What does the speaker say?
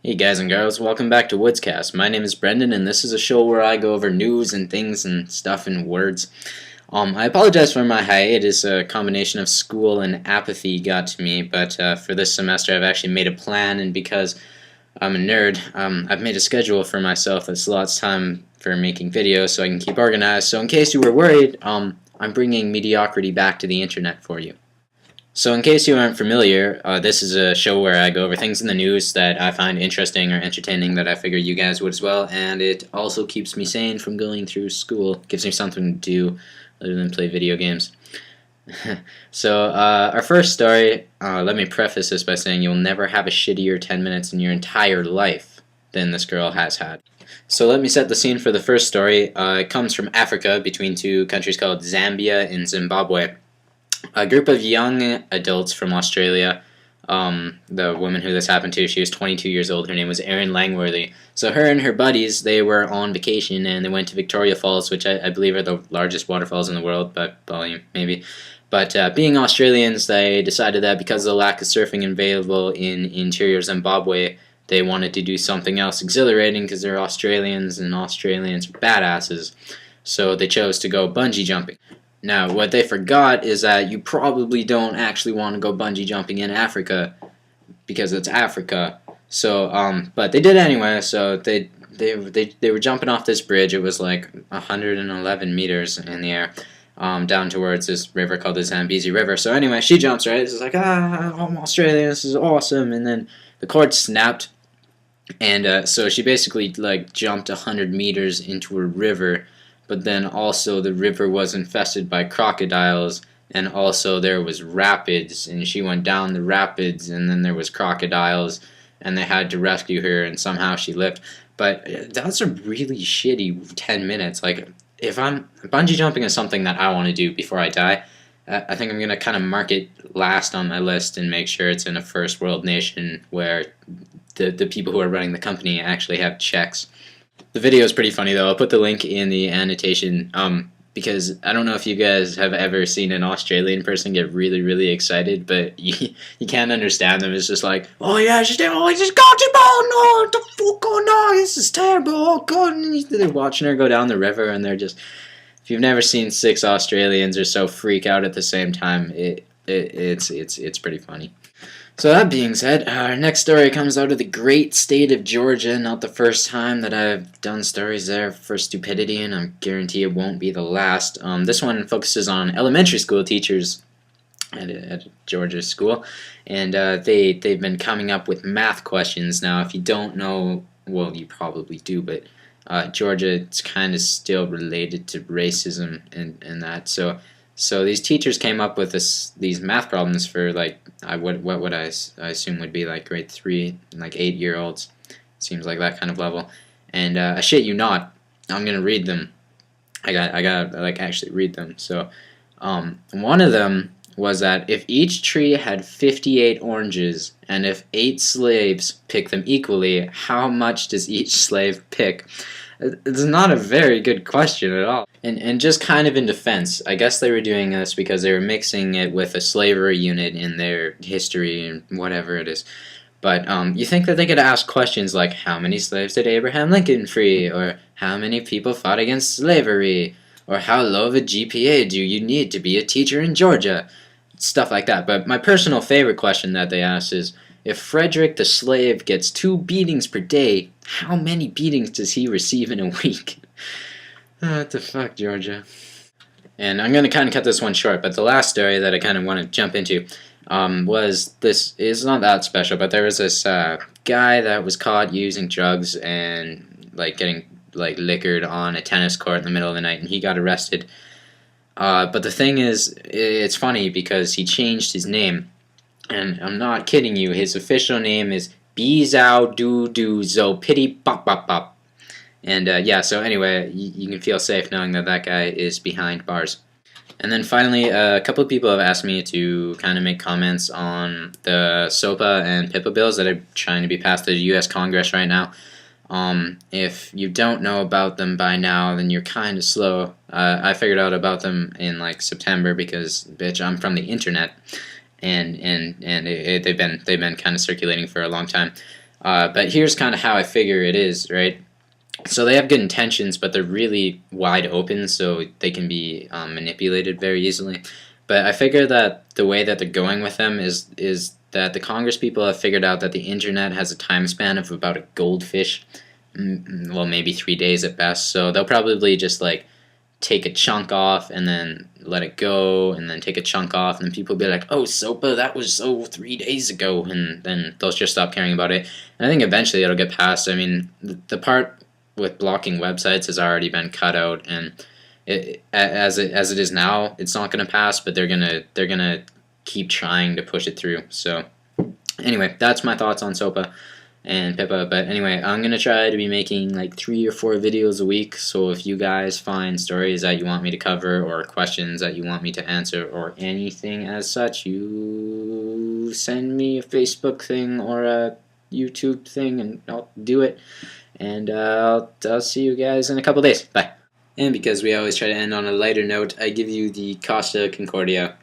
Hey guys and girls, welcome back to WoodsCast. My name is Brendan and this is a show where I go over news and things and stuff and words. I apologize for my hiatus. A combination of school and apathy got to me, but for this semester I've actually made a plan, and because I'm a nerd, I've made a schedule for myself that slots time for making videos so I can keep organized. So in case you were worried, I'm bringing mediocrity back to the internet for you. So in case you aren't familiar, this is a show where I go over things in the news that I find interesting or entertaining that I figure you guys would as well, and it also keeps me sane from going through school. Gives me something to do other than play video games. So our first story, let me preface this by saying you'll never have a shittier 10 minutes in your entire life than this girl has had. So let me set the scene for the first story. It comes from Africa, between two countries called Zambia and Zimbabwe. A group of young adults from Australia, the woman who this happened to, she was 22 years old, her name was Erin Langworthy. So her and her buddies, they were on vacation and they went to Victoria Falls, which I believe are the largest waterfalls in the world, by volume maybe. But being Australians, they decided that because of the lack of surfing available in interior Zimbabwe, they wanted to do something else exhilarating because they're Australians and Australians are badasses. So they chose to go bungee jumping. Now, what they forgot is that you probably don't actually want to go bungee jumping in Africa because it's Africa. So, but they did anyway. So they were jumping off this bridge. It was like 111 meters in the air, down towards this river called the Zambezi River. So anyway, she jumps right. It's like, I'm Australian. This is awesome. And then the cord snapped, and so she basically like jumped 100 meters into a river. But then also the river was infested by crocodiles, and also there was rapids, and she went down the rapids, and then there was crocodiles, and they had to rescue her, and somehow she lived. But that's a really shitty 10 minutes. Like, if bungee jumping is something that I want to do before I die, I think I'm going to kind of mark it last on my list and make sure it's in a first world nation where the people who are running the company actually have checks. The video is pretty funny though. I'll put the link in the annotation, because I don't know if you guys have ever seen an Australian person get really excited, but you can't understand them. It's just like, oh yeah, just got you, oh no, the fuck, oh no, this is terrible, oh god. And they're watching her go down the river, and they're just, if you've never seen 6 Australians or so freak out at the same time, it's pretty funny. So that being said, our next story comes out of the great state of Georgia. Not the first time that I've done stories there for stupidity, and I guarantee it won't be the last. This one focuses on elementary school teachers at a Georgia school, and they've been coming up with math questions. Now, if you don't know, well, you probably do, but Georgia, it's kind of still related to racism and that. So these teachers came up with these math problems for like what would I assume would be like grade 3, like 8-year-olds. Seems like that kind of level. And I shit you not, I'm gonna read them. I gotta like actually read them. So one of them was that if each tree had 58 oranges and if 8 slaves pick them equally, how much does each slave pick? It's not a very good question at all. And just kind of in defense, I guess they were doing this because they were mixing it with a slavery unit in their history and whatever it is. But you think that they could ask questions like, how many slaves did Abraham Lincoln free? Or how many people fought against slavery? Or how low of a GPA do you need to be a teacher in Georgia? Stuff like that. But my personal favorite question that they asked is, if Frederick the slave gets 2 beatings per day, how many beatings does he receive in a week? What the fuck, Georgia? And I'm going to kind of cut this one short, but the last story that I kind of want to jump into was this. It's not that special, but there was this guy that was caught using drugs and like getting like liquored on a tennis court in the middle of the night, and he got arrested. But the thing is, it's funny because he changed his name. And I'm not kidding you, his official name is Bizao Do Do Zippity Bop Bop Bop. And yeah, so anyway, you can feel safe knowing that that guy is behind bars. And then finally, a couple of people have asked me to kind of make comments on the SOPA and PIPA bills that are trying to be passed through the U.S. Congress right now. If you don't know about them by now, then you're kind of slow. I figured out about them in like September because, bitch, I'm from the internet. And they've been kind of circulating for a long time. But here's kind of how I figure it is, right? So they have good intentions, but they're really wide open, so they can be manipulated very easily. But I figure that the way that they're going with them is that the Congress people have figured out that the internet has a time span of about a goldfish, well, maybe 3 days at best. So they'll probably just like take a chunk off and then let it go, and then take a chunk off, and then people will be like, "Oh, SOPA, that was 3 days ago," and then they'll just stop caring about it. And I think eventually it'll get passed. I mean, the part with blocking websites has already been cut out, and as it is now, it's not going to pass. But they're gonna keep trying to push it through. So anyway, that's my thoughts on SOPA and Pippa. But anyway, I'm gonna try to be making like 3 or 4 videos a week. So if you guys find stories that you want me to cover, or questions that you want me to answer, or anything as such, you send me a Facebook thing or a YouTube thing, and I'll do it. And I'll see you guys in a couple days. Bye. And because we always try to end on a lighter note, I give you the Costa Concordia.